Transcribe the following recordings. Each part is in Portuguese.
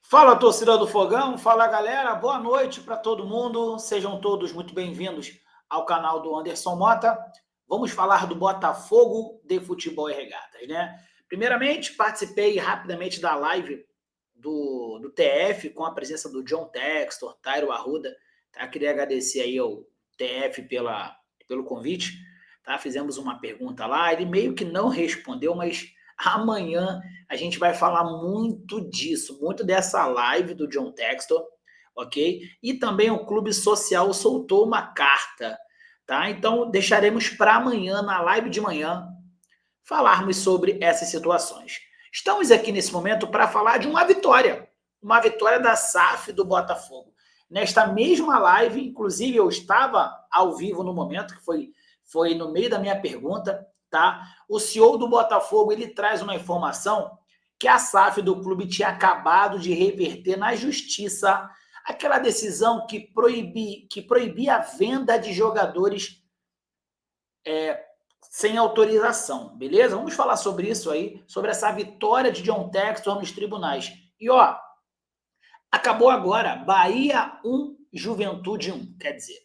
Fala, torcida do Fogão, fala galera, boa noite para todo mundo, sejam todos muito bem-vindos ao canal do Anderson Mota. Vamos falar do Botafogo de Futebol e Regatas, né? Primeiramente, participei rapidamente da live do TF com a presença do John Textor, Tairo Arruda, tá? Queria agradecer aí ao TF pelo convite, tá? Fizemos uma pergunta lá, ele meio que não respondeu, mas amanhã a gente vai falar muito disso, muito dessa live do John Textor, ok? E também o Clube Social soltou uma carta, tá? Então deixaremos para amanhã, na live de manhã, falarmos sobre essas situações. Estamos aqui nesse momento para falar de uma vitória da SAF do Botafogo. Nesta mesma live, inclusive eu estava ao vivo no momento, que foi no meio da minha pergunta, tá? O CEO do Botafogo, ele traz uma informação que a SAF do clube tinha acabado de reverter na justiça aquela decisão que proibia a venda de jogadores sem autorização, beleza? Vamos falar sobre isso aí, sobre essa vitória de John Textor nos tribunais. E ó, acabou agora, Bahia 1, Juventude 1, quer dizer,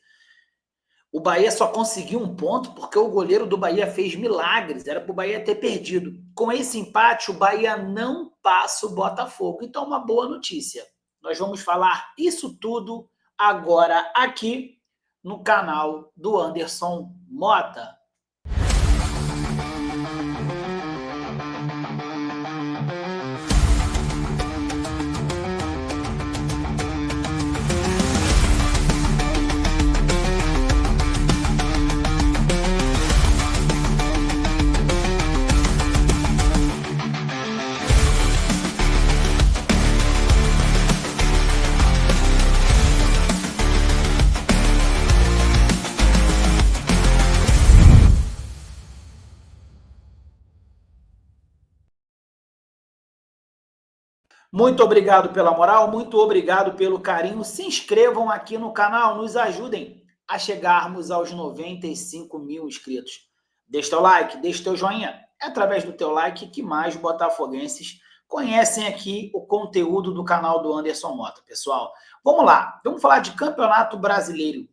o Bahia só conseguiu um ponto porque o goleiro do Bahia fez milagres, era para o Bahia ter perdido. Com esse empate, o Bahia não passa o Botafogo, então uma boa notícia. Nós vamos falar isso tudo agora aqui no canal do Anderson Mota. Muito obrigado pela moral, muito obrigado pelo carinho. Se inscrevam aqui no canal, nos ajudem a chegarmos aos 95 mil inscritos. Deixa teu like, deixa teu joinha. É através do teu like que mais botafoguenses conhecem aqui o conteúdo do canal do Anderson Mota, pessoal. Vamos lá, vamos falar de Campeonato Brasileiro.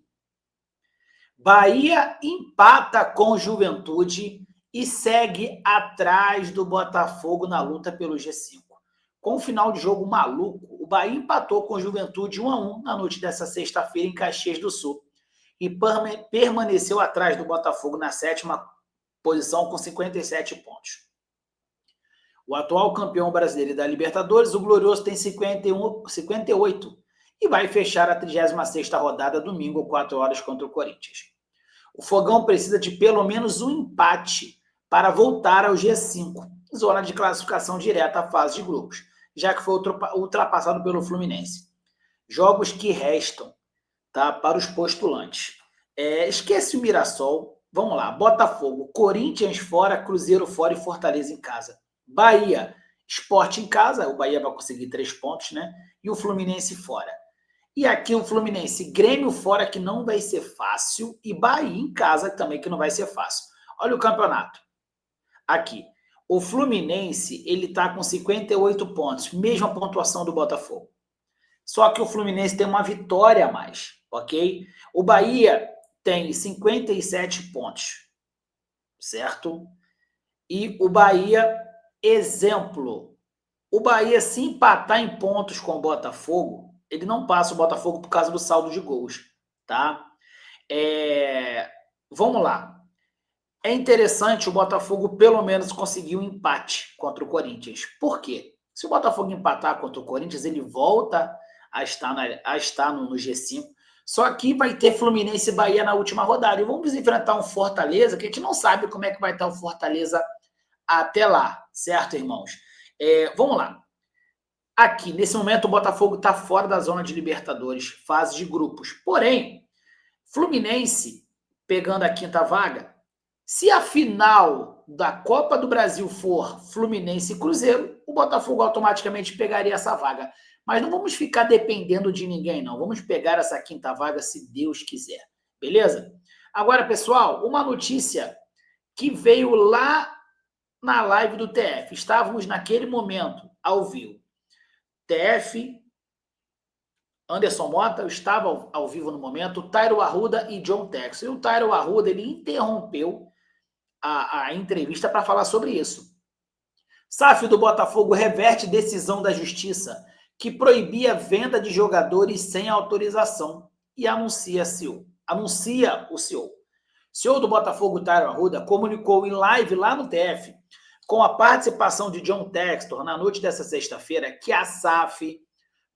Bahia empata com Juventude e segue atrás do Botafogo na luta pelo G5. Com o final de jogo maluco, o Bahia empatou com o Juventude 1-1 na noite dessa sexta-feira em Caxias do Sul e permaneceu atrás do Botafogo na sétima posição com 57 pontos. O atual campeão brasileiro da Libertadores, o Glorioso, tem 58 e vai fechar a 36ª rodada domingo, 4 horas, contra o Corinthians. O Fogão precisa de pelo menos um empate para voltar ao G5, zona de classificação direta à fase de grupos, já que foi ultrapassado pelo Fluminense. Jogos que restam, tá, para os postulantes. Esquece o Mirassol. Vamos lá. Botafogo, Corinthians fora, Cruzeiro fora e Fortaleza em casa. Bahia, Sport em casa. O Bahia vai conseguir 3 pontos, né? E o Fluminense fora. E aqui o Fluminense, Grêmio fora, que não vai ser fácil. E Bahia em casa também, que não vai ser fácil. Olha o campeonato. Aqui. O Fluminense, ele tá com 58 pontos, mesma pontuação do Botafogo. Só que o Fluminense tem uma vitória a mais, ok? O Bahia tem 57 pontos, certo? E o Bahia, exemplo, o Bahia, se empatar em pontos com o Botafogo, ele não passa o Botafogo por causa do saldo de gols, tá? Vamos lá. É interessante o Botafogo pelo menos conseguir um empate contra o Corinthians. Por quê? Se o Botafogo empatar contra o Corinthians, ele volta a estar no G5. Só que vai ter Fluminense e Bahia na última rodada. E vamos enfrentar um Fortaleza, que a gente não sabe como é que vai estar o Fortaleza até lá. Certo, irmãos? Vamos lá. Aqui, nesse momento, o Botafogo está fora da zona de Libertadores, fase de grupos. Porém, Fluminense, pegando a 5ª vaga, se a final da Copa do Brasil for Fluminense e Cruzeiro, o Botafogo automaticamente pegaria essa vaga. Mas não vamos ficar dependendo de ninguém, não. Vamos pegar essa 5ª vaga se Deus quiser. Beleza? Agora, pessoal, uma notícia que veio lá na live do TF. Estávamos naquele momento, ao vivo. TF, Anderson Mota, eu estava ao vivo no momento, Tairo Arruda e John Tex. E o Tairo Arruda, ele interrompeu a entrevista para falar sobre isso. SAF do Botafogo reverte decisão da Justiça que proibia a venda de jogadores sem autorização e anuncia o CEO. CEO do Botafogo, Tairo Arruda, comunicou em live lá no TF, com a participação de John Textor na noite dessa sexta-feira, que a SAF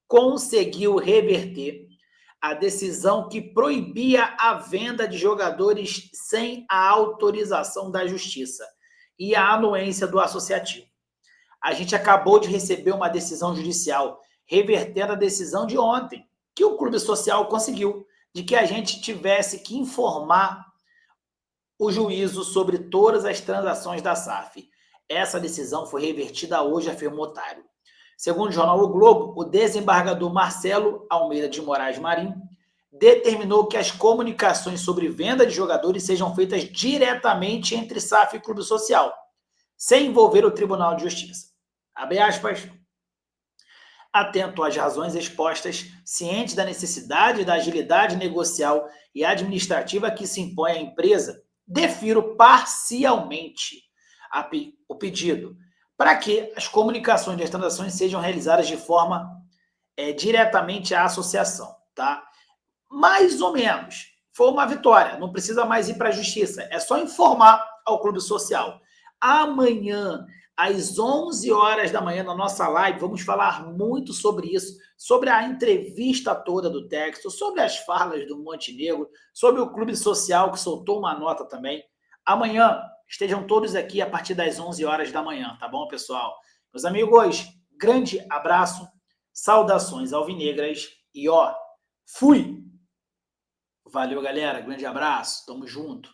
conseguiu reverter a decisão que proibia a venda de jogadores sem a autorização da Justiça e a anuência do associativo. A gente acabou de receber uma decisão judicial revertendo a decisão de ontem, que o Clube Social conseguiu, de que a gente tivesse que informar o juízo sobre todas as transações da SAF. Essa decisão foi revertida hoje, afirmou Otário. Segundo o jornal O Globo, o desembargador Marcelo Almeida de Moraes Marim determinou que as comunicações sobre venda de jogadores sejam feitas diretamente entre SAF e Clube Social, sem envolver o Tribunal de Justiça. Abre aspas. Atento às razões expostas, ciente da necessidade da agilidade negocial e administrativa que se impõe à empresa, defiro parcialmente o pedido para que as comunicações das transações sejam realizadas de forma diretamente à associação, tá? Mais ou menos. Foi uma vitória, não precisa mais ir para a justiça, é só informar ao Clube Social. Amanhã, às 11 horas da manhã, na nossa live, vamos falar muito sobre isso, sobre a entrevista toda do texto, sobre as falas do Montenegro, sobre o Clube Social, que soltou uma nota também. Amanhã, estejam todos aqui a partir das 11 horas da manhã, tá bom, pessoal? Meus amigos, grande abraço, saudações alvinegras e fui! Valeu, galera, grande abraço, tamo junto.